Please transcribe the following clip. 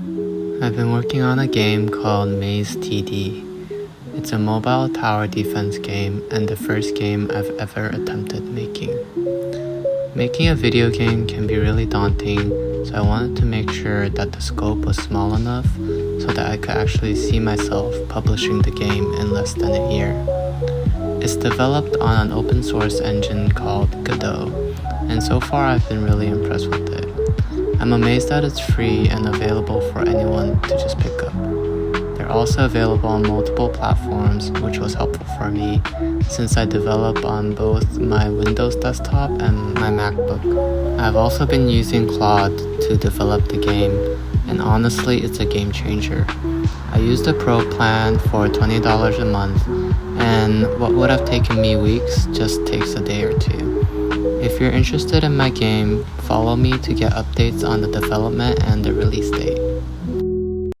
I've been working on a game called Maze TD. It's a mobile tower defense game and the first game I've ever attempted making. Making a video game can be really daunting, so I wanted to make sure that the scope was small enough so that I could actually see myself publishing the game in less than a year. It's developed on an open source engine called Godot, and so far I've been really impressed with it. I'm amazed that it's free and available for anyone to just pick up. They're also available on multiple platforms, which was helpful for me since I develop on both my Windows desktop and my MacBook. I've also been using Claude to develop the game, and honestly, it's a game changer. I used a pro plan for $20 a month, and what would have taken me weeks just takes a day or two. If you're interested in my game, follow me to get updates on the development and the release date.